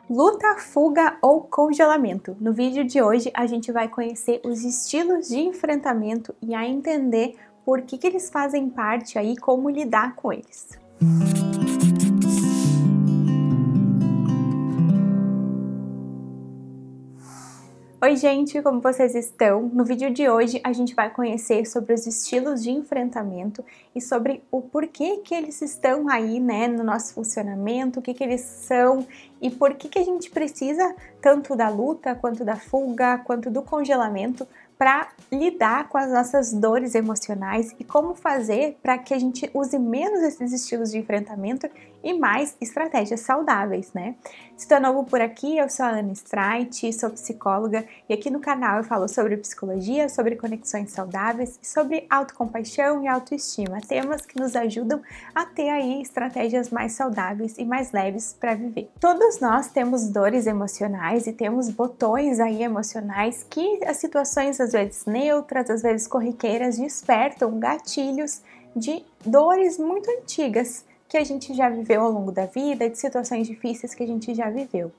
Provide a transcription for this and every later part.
Luta, fuga ou congelamento. No vídeo de hoje a gente vai conhecer os estilos de enfrentamento e a entender por que eles fazem parte aí, como lidar com eles. Oi gente, como vocês estão? No vídeo de hoje a gente vai conhecer sobre os estilos de enfrentamento e sobre o porquê que eles estão aí, né, no nosso funcionamento, o que eles são e por que a gente precisa tanto da luta, quanto da fuga, quanto do congelamento para lidar com as nossas dores emocionais e como fazer para que a gente use menos esses estilos de enfrentamento e mais estratégias saudáveis, né? Se tu é novo por aqui, eu sou a Ana Streit, sou psicóloga e aqui no canal eu falo sobre psicologia, sobre conexões saudáveis e sobre autocompaixão e autoestima, temas que nos ajudam a ter aí estratégias mais saudáveis e mais leves para viver. Todos nós temos dores emocionais e temos botões aí emocionais que as situações às vezes neutras, às vezes corriqueiras, despertam gatilhos de dores muito antigas que a gente já viveu ao longo da vida, de situações difíceis que a gente já viveu.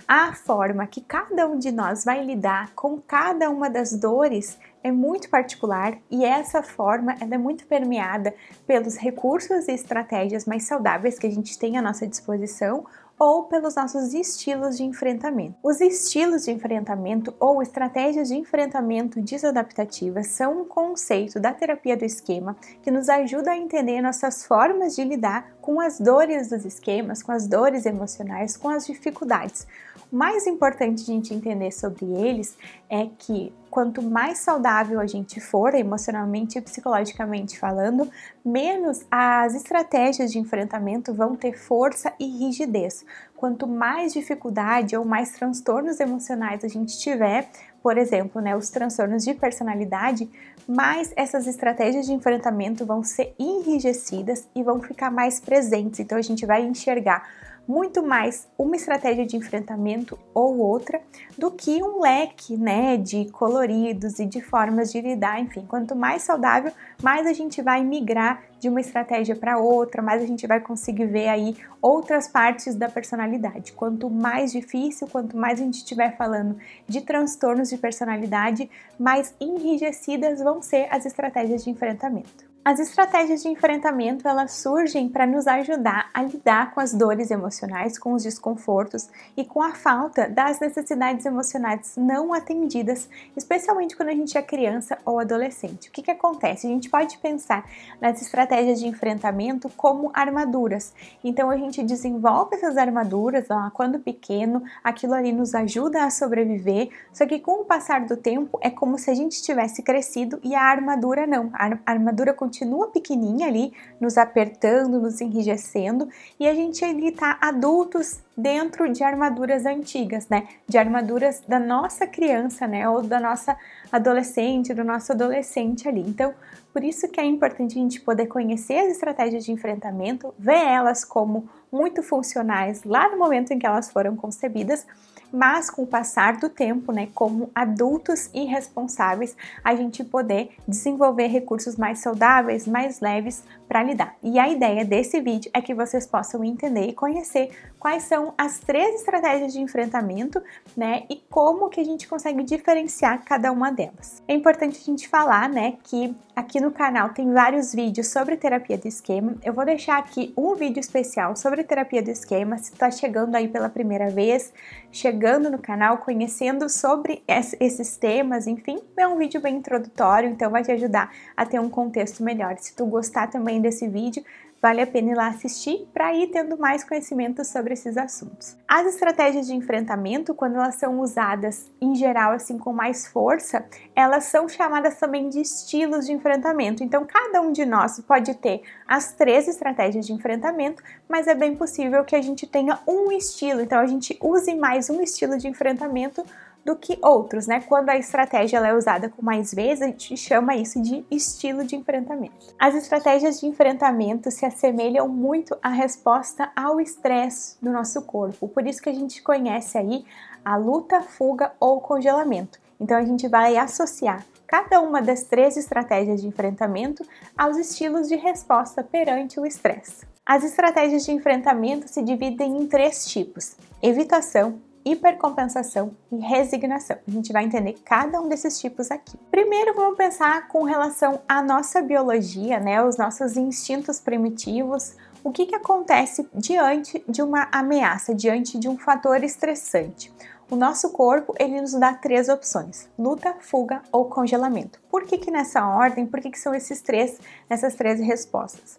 A forma que cada um de nós vai lidar com cada uma das dores é muito particular e essa forma ela é muito permeada pelos recursos e estratégias mais saudáveis que a gente tem à nossa disposição ou pelos nossos estilos de enfrentamento. Os estilos de enfrentamento ou estratégias de enfrentamento desadaptativas são um conceito da terapia do esquema que nos ajuda a entender nossas formas de lidar com as dores dos esquemas, com as dores emocionais, com as dificuldades. O mais importante de a gente entender sobre eles é que quanto mais saudável a gente for, emocionalmente e psicologicamente falando, menos as estratégias de enfrentamento vão ter força e rigidez. Quanto mais dificuldade ou mais transtornos emocionais a gente tiver, por exemplo, né, os transtornos de personalidade, mais essas estratégias de enfrentamento vão ser enrijecidas e vão ficar mais presentes. Então a gente vai enxergar muito mais uma estratégia de enfrentamento ou outra do que um leque, né, de coloridos e de formas de lidar, enfim. Quanto mais saudável, mais a gente vai migrar de uma estratégia para outra, mais a gente vai conseguir ver aí outras partes da personalidade. Quanto mais difícil, quanto mais a gente estiver falando de transtornos de personalidade, mais enrijecidas vão ser as estratégias de enfrentamento. As estratégias de enfrentamento, elas surgem para nos ajudar a lidar com as dores emocionais, com os desconfortos e com a falta das necessidades emocionais não atendidas, especialmente quando a gente é criança ou adolescente. O que acontece? A gente pode pensar nas estratégias de enfrentamento como armaduras. Então a gente desenvolve essas armaduras lá quando pequeno, aquilo ali nos ajuda a sobreviver, só que com o passar do tempo é como se a gente tivesse crescido e a armadura não. A armadura continua pequenininha ali, nos apertando, nos enrijecendo, e a gente ali tá adultos dentro de armaduras antigas, né? De armaduras da nossa criança, né? Ou da nossa adolescente, do nosso adolescente ali. Então, por isso que é importante a gente poder conhecer as estratégias de enfrentamento, ver elas como muito funcionais lá no momento em que elas foram concebidas, mas com o passar do tempo, né, como adultos e responsáveis, a gente poder desenvolver recursos mais saudáveis, mais leves para lidar. E a ideia desse vídeo é que vocês possam entender e conhecer quais são as 3 estratégias de enfrentamento, né, e como que a gente consegue diferenciar cada uma delas. É importante a gente falar, né, que aqui no canal tem vários vídeos sobre terapia do esquema. Eu vou deixar aqui um vídeo especial sobre terapia do esquema, se tu tá chegando aí pela primeira vez, chegando no canal, conhecendo sobre esses temas, enfim, é um vídeo bem introdutório, então vai te ajudar a ter um contexto melhor. Se tu gostar também desse vídeo, vale a pena ir lá assistir para ir tendo mais conhecimento sobre esses assuntos. As estratégias de enfrentamento, quando elas são usadas em geral assim com mais força, elas são chamadas também de estilos de enfrentamento. Então, cada um de nós pode ter as 3 estratégias de enfrentamento, mas é bem possível que a gente tenha um estilo, então a gente use mais um estilo de enfrentamento do que outros, né? Quando a estratégia ela é usada com mais vezes, a gente chama isso de estilo de enfrentamento. As estratégias de enfrentamento se assemelham muito à resposta ao estresse do nosso corpo, por isso que a gente conhece aí a luta, fuga ou congelamento. Então a gente vai associar cada uma das 3 estratégias de enfrentamento aos estilos de resposta perante o estresse. As estratégias de enfrentamento se dividem em 3 tipos: evitação, hipercompensação e resignação. A gente vai entender cada um desses tipos aqui. Primeiro, vamos pensar com relação à nossa biologia, né, os nossos instintos primitivos. O que acontece diante de uma ameaça, diante de um fator estressante? O nosso corpo, ele nos dá 3 opções: luta, fuga ou congelamento. Por que nessa ordem? Por que são essas 3 respostas?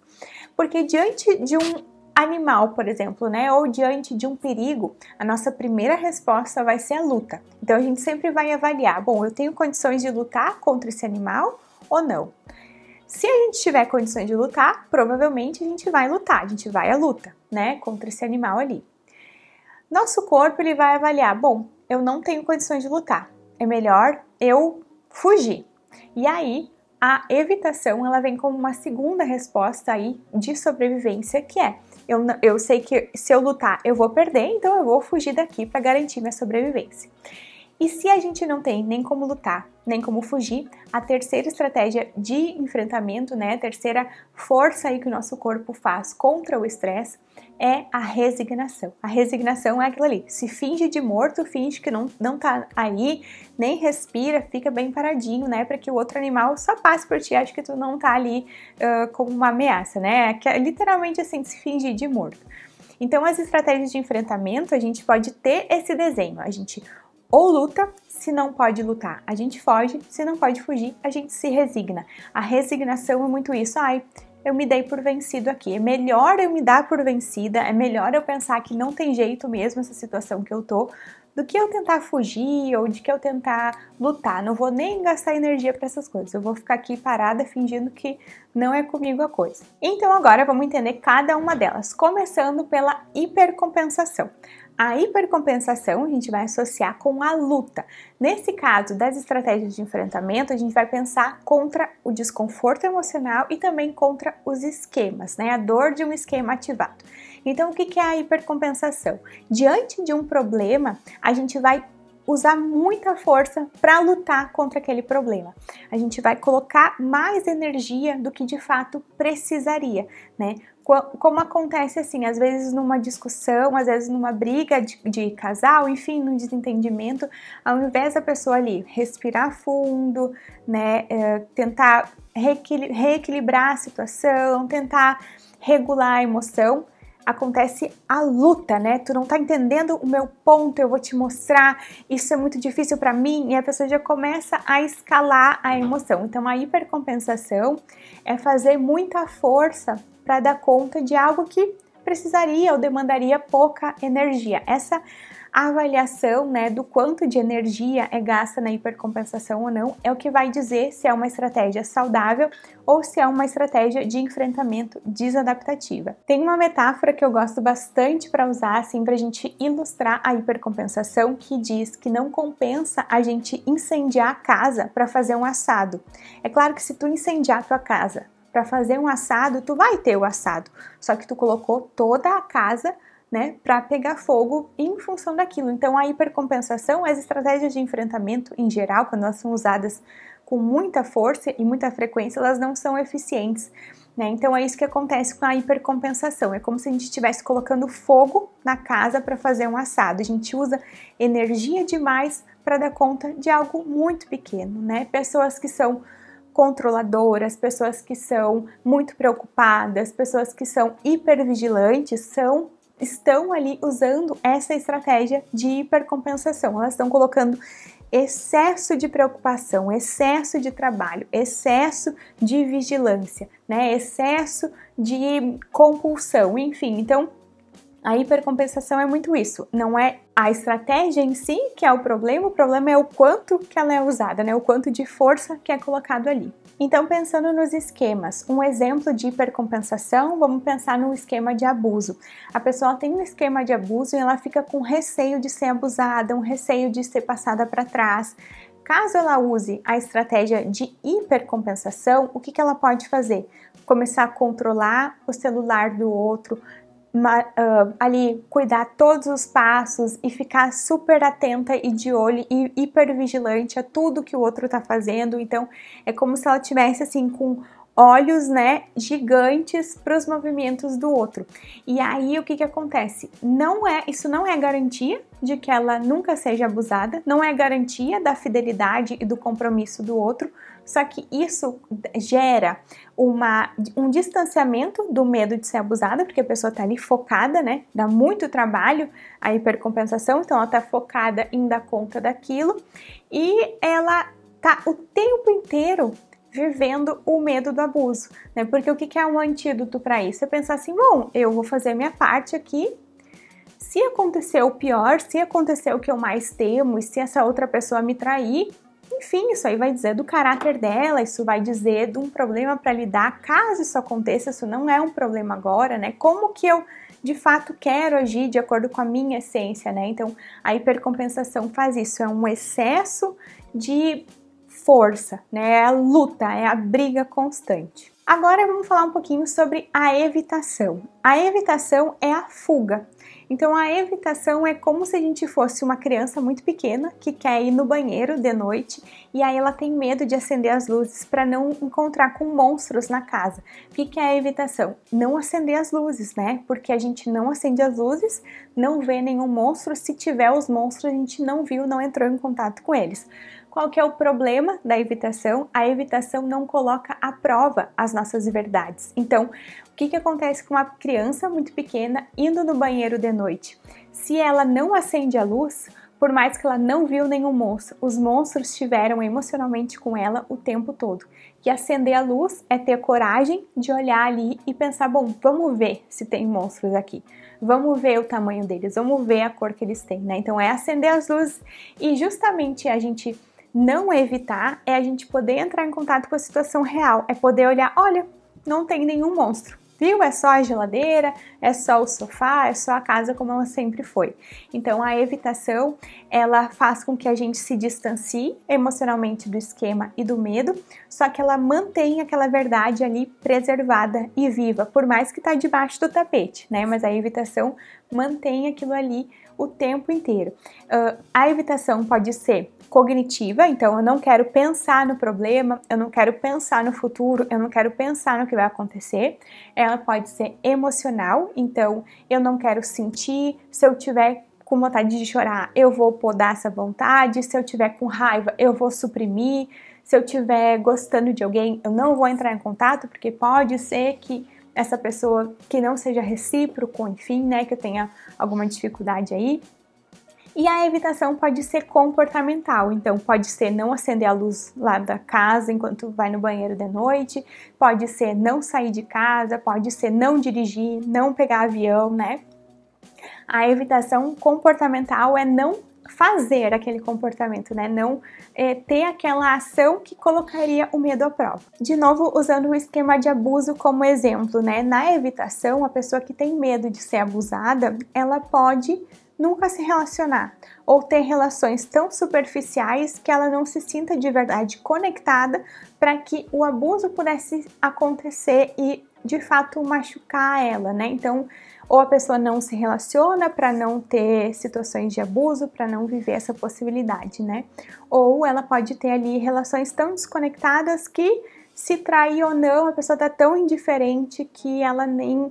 Porque diante de um animal, por exemplo, né, ou diante de um perigo, a nossa primeira resposta vai ser a luta. Então a gente sempre vai avaliar, bom, eu tenho condições de lutar contra esse animal ou não? Se a gente tiver condições de lutar, provavelmente a gente vai lutar, a gente vai à luta, né, contra esse animal ali. Nosso corpo, ele vai avaliar, bom, eu não tenho condições de lutar, é melhor eu fugir. E aí, a evitação, ela vem como uma segunda resposta aí de sobrevivência, que é, eu sei que se eu lutar eu vou perder, então eu vou fugir daqui para garantir minha sobrevivência. E se a gente não tem nem como lutar, nem como fugir, a terceira estratégia de enfrentamento, né, a terceira força aí que o nosso corpo faz contra o estresse é a resignação. A resignação é aquilo ali, se finge de morto, finge que não tá aí, nem respira, fica bem paradinho, né, para que o outro animal só passe por ti, acho que tu não tá ali como uma ameaça, né, que é literalmente assim, se fingir de morto. Então, as estratégias de enfrentamento, a gente pode ter esse desenho, a gente ou luta, se não pode lutar, a gente foge, se não pode fugir, a gente se resigna. A resignação é muito isso, eu me dei por vencido aqui, é melhor eu me dar por vencida, é melhor eu pensar que não tem jeito mesmo essa situação que eu tô, do que eu tentar fugir ou de que eu tentar lutar. Não vou nem gastar energia para essas coisas, eu vou ficar aqui parada fingindo que não é comigo a coisa. Então agora vamos entender cada uma delas, começando pela hipercompensação. A hipercompensação a gente vai associar com a luta. Nesse caso das estratégias de enfrentamento, a gente vai pensar contra o desconforto emocional e também contra os esquemas, né? A dor de um esquema ativado. Então, o que é a hipercompensação? Diante de um problema, a gente vai usar muita força para lutar contra aquele problema. A gente vai colocar mais energia do que de fato precisaria, né? Como acontece assim, às vezes numa discussão, às vezes numa briga de casal, enfim, num desentendimento, ao invés da pessoa ali respirar fundo, né, tentar reequilibrar a situação, tentar regular a emoção, acontece a luta, né? Tu não tá entendendo o meu ponto, eu vou te mostrar, isso é muito difícil para mim, e a pessoa já começa a escalar a emoção. Então, a hipercompensação é fazer muita força para dar conta de algo que precisaria ou demandaria pouca energia. Essa avaliação, né, do quanto de energia é gasta na hipercompensação ou não é o que vai dizer se é uma estratégia saudável ou se é uma estratégia de enfrentamento desadaptativa. Tem uma metáfora que eu gosto bastante para usar assim para a gente ilustrar a hipercompensação, que diz que não compensa a gente incendiar a casa para fazer um assado. É claro que se tu incendiar a tua casa para fazer um assado, tu vai ter o assado, só que tu colocou toda a casa, né, para pegar fogo em função daquilo. Então, a hipercompensação, as estratégias de enfrentamento em geral, quando elas são usadas com muita força e muita frequência, elas não são eficientes, né? Então, é isso que acontece com a hipercompensação. É como se a gente estivesse colocando fogo na casa para fazer um assado. A gente usa energia demais para dar conta de algo muito pequeno, né? Pessoas que são controladoras, pessoas que são muito preocupadas, pessoas que são hipervigilantes, estão ali usando essa estratégia de hipercompensação. Elas estão colocando excesso de preocupação, excesso de trabalho, excesso de vigilância, né? Excesso de compulsão, enfim. Então, a hipercompensação é muito isso. Não é a estratégia em si que é o problema é o quanto que ela é usada, né? O quanto de força que é colocado ali. Então, pensando nos esquemas, um exemplo de hipercompensação, vamos pensar no esquema de abuso. A pessoa tem um esquema de abuso e ela fica com receio de ser abusada, um receio de ser passada para trás. Caso ela use a estratégia de hipercompensação, o que ela pode fazer? Começar a controlar o celular do outro, ali cuidar todos os passos e ficar super atenta e de olho e hipervigilante a tudo que o outro tá fazendo. Então é como se ela tivesse assim com olhos, né, gigantes para os movimentos do outro. E aí o que que acontece? Isso não é garantia de que ela nunca seja abusada, não é garantia da fidelidade e do compromisso do outro, só que isso gera um distanciamento do medo de ser abusada, porque a pessoa tá ali focada, né? Dá muito trabalho a hipercompensação, então ela tá focada em dar conta daquilo e ela tá o tempo inteiro vivendo o medo do abuso, né? Porque o que é um antídoto para isso? É pensar assim, bom, eu vou fazer minha parte aqui. Se acontecer o pior, se acontecer o que eu mais temo e se essa outra pessoa me trair, enfim, isso aí vai dizer do caráter dela, isso vai dizer de um problema para lidar, caso isso aconteça, isso não é um problema agora, né? Como que eu de fato quero agir de acordo com a minha essência, né? Então, a hipercompensação faz isso, é um excesso de força, né? É a luta, é a briga constante. Agora vamos falar um pouquinho sobre a evitação. A evitação é a fuga. Então a evitação é como se a gente fosse uma criança muito pequena que quer ir no banheiro de noite e aí ela tem medo de acender as luzes para não encontrar com monstros na casa. O que é a evitação? Não acender as luzes, né? Porque a gente não acende as luzes, não vê nenhum monstro. Se tiver os monstros, a gente não viu, não entrou em contato com eles. Qual que é o problema da evitação? A evitação não coloca à prova as nossas verdades. Então, o que acontece com uma criança muito pequena indo no banheiro de noite? Se ela não acende a luz, por mais que ela não viu nenhum monstro, os monstros estiveram emocionalmente com ela o tempo todo. E acender a luz é ter coragem de olhar ali e pensar, bom, vamos ver se tem monstros aqui. Vamos ver o tamanho deles, vamos ver a cor que eles têm, né? Então é acender as luzes e justamente a gente não evitar é a gente poder entrar em contato com a situação real, é poder olhar, olha, não tem nenhum monstro, viu? É só a geladeira, é só o sofá, é só a casa como ela sempre foi. Então a evitação, ela faz com que a gente se distancie emocionalmente do esquema e do medo, só que ela mantém aquela verdade ali preservada e viva, por mais que tá debaixo do tapete, né? Mas a evitação mantém aquilo ali o tempo inteiro. A evitação pode ser cognitiva, então eu não quero pensar no problema, eu não quero pensar no futuro, eu não quero pensar no que vai acontecer. Ela pode ser emocional, então eu não quero sentir, se eu tiver com vontade de chorar, eu vou podar essa vontade, se eu tiver com raiva, eu vou suprimir, se eu tiver gostando de alguém, eu não vou entrar em contato, porque pode ser que essa pessoa que não seja recíproco, enfim, né, que eu tenha alguma dificuldade aí. E a evitação pode ser comportamental, então pode ser não acender a luz lá da casa enquanto vai no banheiro de noite, pode ser não sair de casa, pode ser não dirigir, não pegar avião, né? A evitação comportamental é não fazer aquele comportamento, né? Não ter aquela ação que colocaria o medo à prova. De novo, usando o esquema de abuso como exemplo, né? Na evitação, a pessoa que tem medo de ser abusada, ela pode nunca se relacionar ou ter relações tão superficiais que ela não se sinta de verdade conectada para que o abuso pudesse acontecer e de fato machucar ela, né? Então, ou a pessoa não se relaciona para não ter situações de abuso, para não viver essa possibilidade, né? Ou ela pode ter ali relações tão desconectadas que, se trair ou não, a pessoa tá tão indiferente que ela nem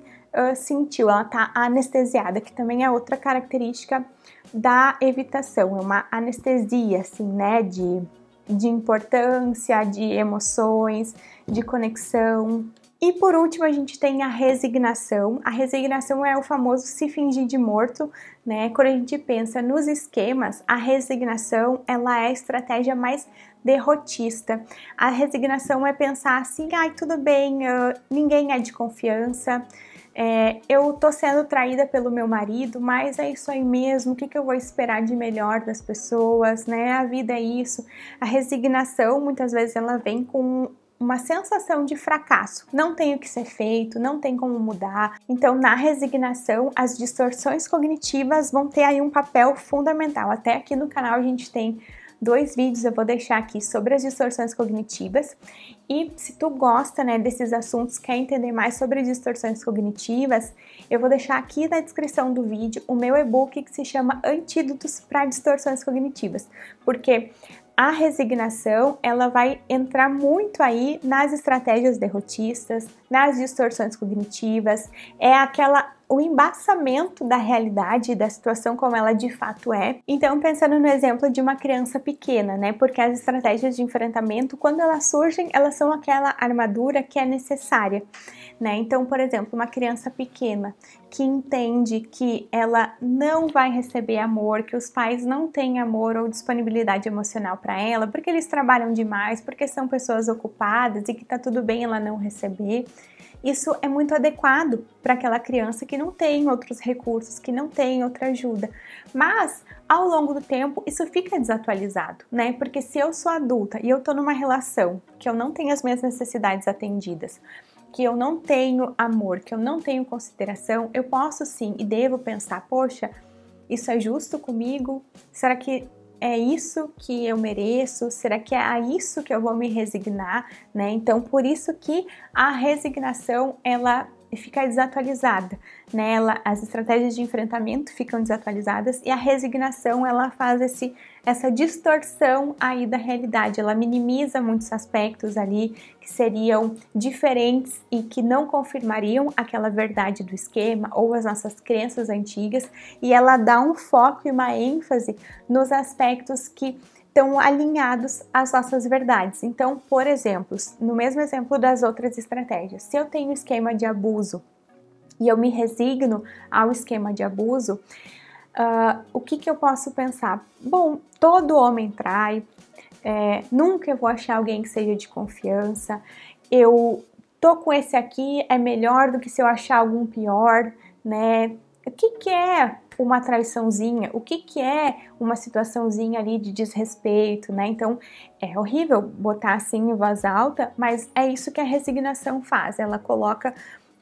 sentiu, ela tá anestesiada, que também é outra característica da evitação, é uma anestesia, assim, né, de importância, de emoções, de conexão. E por último, a gente tem a resignação. A resignação é o famoso se fingir de morto, né? Quando a gente pensa nos esquemas, a resignação, ela é a estratégia mais derrotista. A resignação é pensar assim, ai, tudo bem, ninguém é de confiança, eu tô sendo traída pelo meu marido, mas é isso aí mesmo, o que eu vou esperar de melhor das pessoas, né? A vida é isso. A resignação, muitas vezes, ela vem com uma sensação de fracasso, não tem o que ser feito, não tem como mudar. Então, na resignação, as distorções cognitivas vão ter aí um papel fundamental. Até aqui no canal a gente tem 2 vídeos eu vou deixar aqui sobre as distorções cognitivas. E se tu gosta, né, desses assuntos, quer entender mais sobre distorções cognitivas, eu vou deixar aqui na descrição do vídeo o meu e-book que se chama Antídotos para Distorções Cognitivas, porque a resignação, ela vai entrar muito aí nas estratégias derrotistas, nas distorções cognitivas, o embaçamento da realidade, da situação como ela de fato é. Então, pensando no exemplo de uma criança pequena, né? Porque as estratégias de enfrentamento, quando elas surgem, elas são aquela armadura que é necessária, né? Então, por exemplo, uma criança pequena que entende que ela não vai receber amor, que os pais não têm amor ou disponibilidade emocional para ela, porque eles trabalham demais, porque são pessoas ocupadas e que tá tudo bem ela não receber. Isso é muito adequado para aquela criança que não tem outros recursos, que não tem outra ajuda. Mas, ao longo do tempo, isso fica desatualizado, né? Porque se eu sou adulta e eu tô numa relação que eu não tenho as minhas necessidades atendidas, que eu não tenho amor, que eu não tenho consideração, eu posso sim e devo pensar, poxa, isso é justo comigo? Será que é isso que eu mereço? Será que é a isso que eu vou me resignar, né? Então, por isso que a resignação, ela fica desatualizada, né? As estratégias de enfrentamento ficam desatualizadas e a resignação, ela faz essa distorção aí da realidade, ela minimiza muitos aspectos ali que seriam diferentes e que não confirmariam aquela verdade do esquema ou as nossas crenças antigas, e ela dá um foco e uma ênfase nos aspectos que estão alinhados às nossas verdades. Então, por exemplo, no mesmo exemplo das outras estratégias, se eu tenho esquema de abuso e eu me resigno ao esquema de abuso, o que eu posso pensar? Bom, todo homem trai, nunca eu vou achar alguém que seja de confiança, eu tô com esse aqui, é melhor do que se eu achar algum pior, né? O que é uma traiçãozinha? O que é uma situaçãozinha ali de desrespeito, né? Então, é horrível botar assim em voz alta, mas é isso que a resignação faz. Ela coloca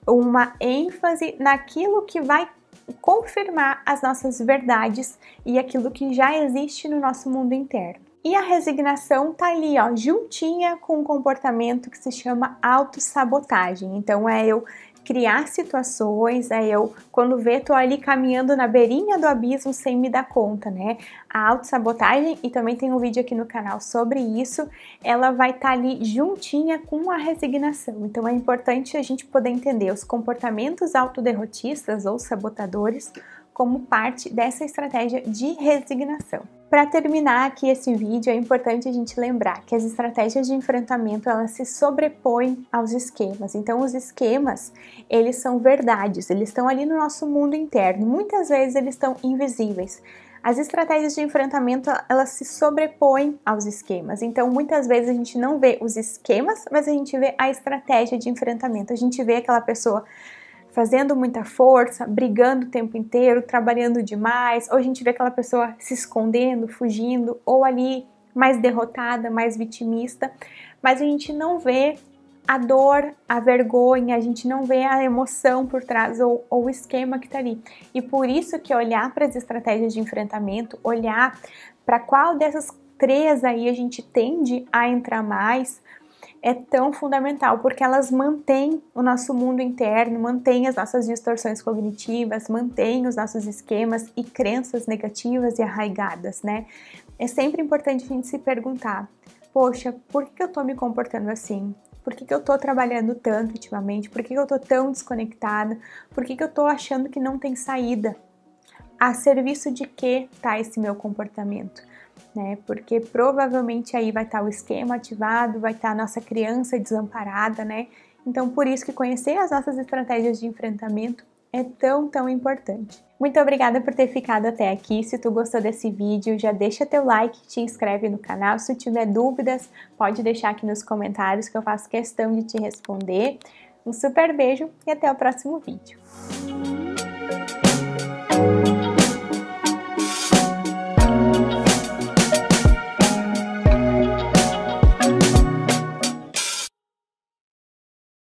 uma ênfase naquilo que vai confirmar as nossas verdades e aquilo que já existe no nosso mundo interno. E a resignação tá ali, ó, juntinha com um comportamento que se chama autossabotagem. Então, é eu criar situações, quando vê, tô ali caminhando na beirinha do abismo sem me dar conta, né? A autossabotagem, e também tem um vídeo aqui no canal sobre isso, ela vai estar ali juntinha com a resignação. Então é importante a gente poder entender os comportamentos autoderrotistas ou sabotadores como parte dessa estratégia de resignação. Para terminar aqui esse vídeo, é importante a gente lembrar que as estratégias de enfrentamento, elas se sobrepõem aos esquemas. Então, os esquemas, eles são verdades, eles estão ali no nosso mundo interno. Muitas vezes eles estão invisíveis. As estratégias de enfrentamento, elas se sobrepõem aos esquemas. Então, muitas vezes a gente não vê os esquemas, mas a gente vê a estratégia de enfrentamento. A gente vê aquela pessoa fazendo muita força, brigando o tempo inteiro, trabalhando demais, ou a gente vê aquela pessoa se escondendo, fugindo, ou ali mais derrotada, mais vitimista, mas a gente não vê a dor, a vergonha, a gente não vê a emoção por trás ou o esquema que tá ali. E por isso que olhar para as estratégias de enfrentamento, olhar para qual dessas 3 aí a gente tende a entrar mais, é tão fundamental, porque elas mantêm o nosso mundo interno, mantêm as nossas distorções cognitivas, mantêm os nossos esquemas e crenças negativas e arraigadas, né? É sempre importante a gente se perguntar, poxa, por que eu tô me comportando assim? Por que eu tô trabalhando tanto ultimamente? Por que eu tô tão desconectada? Por que eu tô achando que não tem saída? A serviço de que tá esse meu comportamento? Né? Porque provavelmente aí vai estar o esquema ativado, vai estar a nossa criança desamparada, né? Então, por isso que conhecer as nossas estratégias de enfrentamento é tão importante. Muito obrigada por ter ficado até aqui. Se tu gostou desse vídeo, já deixa teu like, te inscreve no canal. Se tu tiver dúvidas, pode deixar aqui nos comentários que eu faço questão de te responder. Um super beijo e até o próximo vídeo.